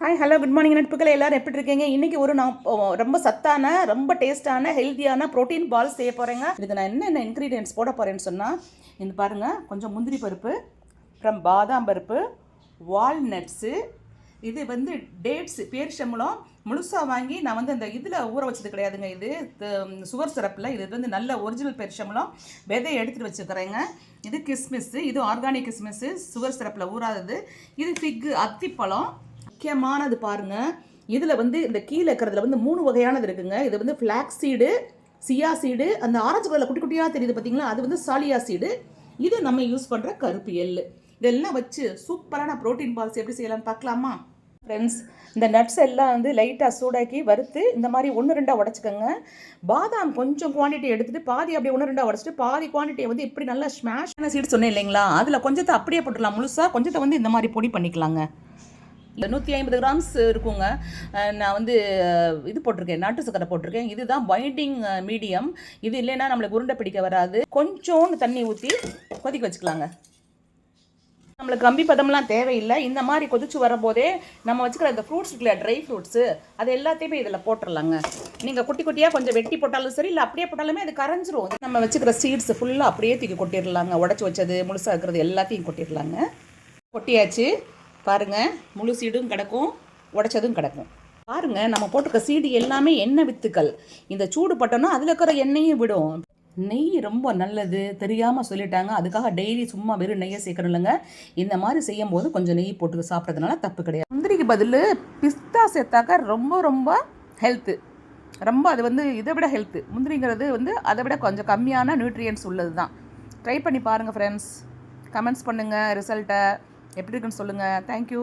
Hi hello good morning நட்புகளை எல்லோரும் எப்படி இருக்கீங்க? இன்றைக்கி நான் ரொம்ப சத்தான ரொம்ப டேஸ்ட்டான ஹெல்த்தியான ப்ரோட்டீன் பால் செய்ய போகிறேங்க. இதுக்கு நான் என்னென்ன இன்க்ரீடியன்ட்ஸ் போட போகிறேன்னு சொன்னால் இந்த பாருங்கள், கொஞ்சம் முந்திரி பருப்பு, அப்புறம் பாதாம் பருப்பு, வால்நட்ஸு, இது டேட்ஸு பேரிச்சம்பழம் முழுசாக வாங்கி நான் அந்த இதில் ஊற வச்சது கிடையாதுங்க. இது சுகர் சிரப்பில் இது நல்ல ஒரிஜினல் பேரிச்சம்பழம் விதையை எடுத்துகிட்டு வச்சுக்கிறேங்க. இது கிஸ்மிஸ்ஸு, இது ஆர்கானிக் கிஸ்மிஸ்ஸு சுகர் சிரப்பில் ஊறாதது. இது ஃபிக்கு அத்திப்பழம். முக்கியமானது பாருங்கள், இதில் இந்த கீழே இருக்கிறதுல 3 வகையானது இருக்குங்க. இது ஃப்ளாக்ஸ் சீடு, சியா சீடு, அந்த ஆரஞ்சு கலரில் குட்டி குட்டியாக தெரியுது பார்த்தீங்களா, அது சாலியா சீடு. இது நம்ம யூஸ் பண்ணுற கருப்பு எள்ளு. இதெல்லாம் வச்சு சூப்பரான ப்ரோட்டீன் பால்ஸ் எப்படி செய்யலாம்னு பார்க்கலாமா ஃப்ரெண்ட்ஸ்? இந்த நட்ஸ் எல்லாம் லைட்டாக சூடாக்கி வறுத்து இந்த மாதிரி 1-2 உடச்சிக்கோங்க. பாதாம் கொஞ்சம் குவான்டிட்டி எடுத்துகிட்டு பாதி அப்படியே 1-2 உடச்சிட்டு பாதி குவான்டிட்டியை இப்படி நல்லா ஸ்மாஷ் பண்ண சீடு சொன்னேன் இல்லைங்களா, அதில் கொஞ்சத்தை அப்படியே போட்டுடலாம். முழுசாக கொஞ்சத்தை இந்த மாதிரி பொடி பண்ணிக்கலாங்க. 150 கிராம்ஸ் இருக்குங்க. நான் இது போட்டிருக்கேன், நாட்டு சக்கரை போட்டிருக்கேன். இதுதான் பைண்டிங் மீடியம். இது இல்லைன்னா நம்மளுக்கு உருண்டை பிடிக்க வராது. கொஞ்சோண்டு தண்ணி ஊற்றி கொதிக்க வச்சுக்கலாங்க. நம்மளுக்கு கம்பி பதம்லாம் தேவையில்லை. இந்த மாதிரி கொதிச்சு வரும்போதே நம்ம வச்சுக்கிற இந்த ஃப்ரூட்ஸ் இருக்குல்ல, ட்ரை ஃப்ரூட்ஸு, அது எல்லாத்தையுமே இதில் போட்டுடலாங்க. நீங்கள் குட்டி குட்டியாக கொஞ்சம் வெட்டி போட்டாலும் சரி, இல்லை அப்படியே போட்டாலுமே அது கரைஞ்சிரும். நம்ம வச்சுக்கிற சீட்ஸ் ஃபுல்லாக அப்படியே தூக்கி கொட்டிடலாங்க. உடச்சி வச்சது முழுசாக இருக்கிறது எல்லாத்தையும் கொட்டிடலாங்க. கொட்டியாச்சு பாருங்கள், முழு சீடும் கிடக்கும், உடைச்சதும் கிடக்கும். பாருங்கள், நம்ம போட்டிருக்க சீடு எல்லாமே எண்ணெய் வித்துக்கள். இந்த சூடு பட்டோன்னா அதில் இருக்கிற எண்ணெயும் விடும். நெய் ரொம்ப நல்லது, தெரியாமல் சொல்லிட்டாங்க. அதுக்காக டெய்லி சும்மா வெறும் நெய்யை சேர்க்கணும் இல்லைங்க. இந்த மாதிரி செய்யும் போது கொஞ்சம் நெய் போட்டு சாப்பிட்றதுனால தப்பு கிடையாது. முந்திரிக்கு பதில் பிஸ்தா சேர்த்தாக்கா ரொம்ப ரொம்ப ஹெல்த்து. ரொம்ப அது இதை விட ஹெல்த்து. முந்திரிங்கிறது அதை விட கொஞ்சம் கம்மியான நியூட்ரியன்ஸ் உள்ளது தான். ட்ரை பண்ணி பாருங்கள் ஃப்ரெண்ட்ஸ். கமெண்ட்ஸ் பண்ணுங்கள், ரிசல்ட்டை எப்படி இருக்குன்னு சொல்லுங்கள். தேங்க்யூ.